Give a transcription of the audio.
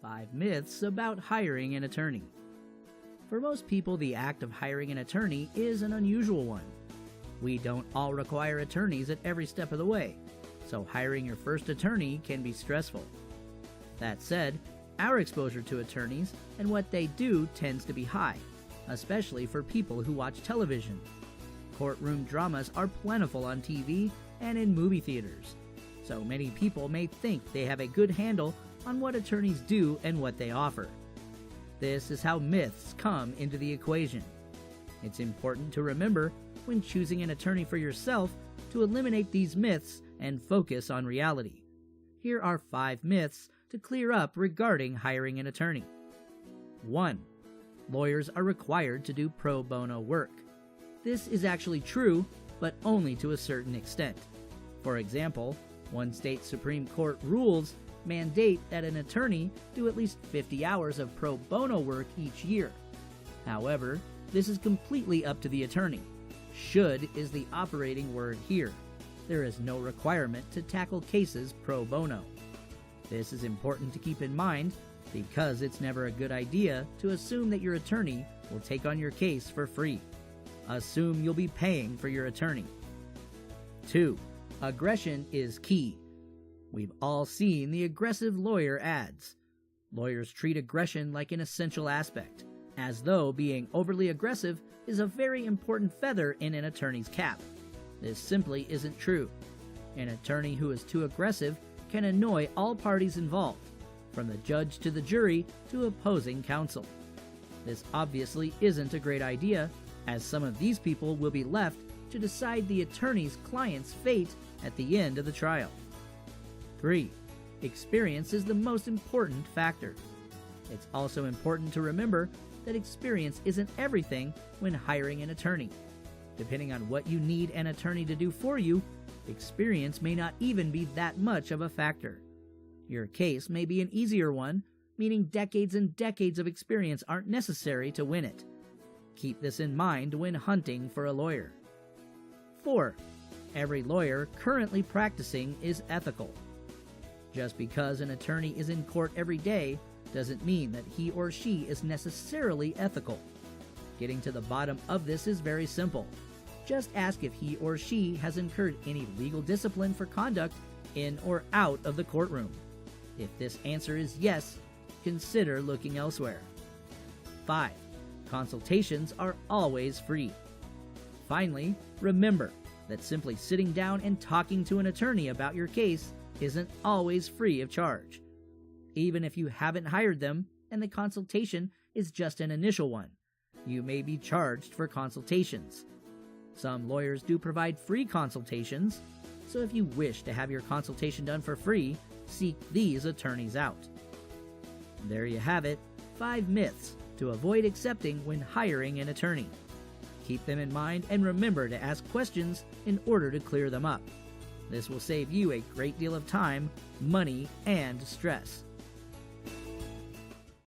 5 myths about hiring an attorney. For most people, the act of hiring an attorney is an unusual one. We don't all require attorneys at every step of the way, so hiring your first attorney can be stressful. That said, our exposure to attorneys and what they do tends to be high, especially for people who watch television. Courtroom dramas are plentiful on TV and in movie theaters, so many people may think they have a good handle on what attorneys do and what they offer. This is how myths come into the equation. It's important to remember when choosing an attorney for yourself to eliminate these myths and focus on reality. Here are 5 myths to clear up regarding hiring an attorney. 1. Lawyers are required to do pro bono work. This is actually true, but only to a certain extent. For example, one state Supreme Court rules mandate that an attorney do at least 50 hours of pro bono work each year. However, this is completely up to the attorney. Should is the operating word here. There is no requirement to tackle cases pro bono. This is important to keep in mind because it's never a good idea to assume that your attorney will take on your case for free. Assume you'll be paying for your attorney. 2. Aggression is key. We've all seen the aggressive lawyer ads. Lawyers treat aggression like an essential aspect, as though being overly aggressive is a very important feather in an attorney's cap. This simply isn't true. An attorney who is too aggressive can annoy all parties involved, from the judge to the jury to opposing counsel. This obviously isn't a great idea, as some of these people will be left to decide the attorney's client's fate at the end of the trial. 3. Experience is the most important factor. It's also important to remember that experience isn't everything when hiring an attorney. Depending on what you need an attorney to do for you, experience may not even be that much of a factor. Your case may be an easier one, meaning decades and decades of experience aren't necessary to win it. Keep this in mind when hunting for a lawyer. 4. Every lawyer currently practicing is ethical. Just because an attorney is in court every day doesn't mean that he or she is necessarily ethical. Getting to the bottom of this is very simple. Just ask if he or she has incurred any legal discipline for conduct in or out of the courtroom. If this answer is yes, consider looking elsewhere. 5. Consultations are always free. Finally, remember that simply sitting down and talking to an attorney about your case isn't always free of charge. Even if you haven't hired them and the consultation is just an initial one, you may be charged for consultations. Some lawyers do provide free consultations, so if you wish to have your consultation done for free, seek these attorneys out. There you have it, 5 myths to avoid accepting when hiring an attorney. Keep them in mind and remember to ask questions in order to clear them up. This will save you a great deal of time, money, and stress.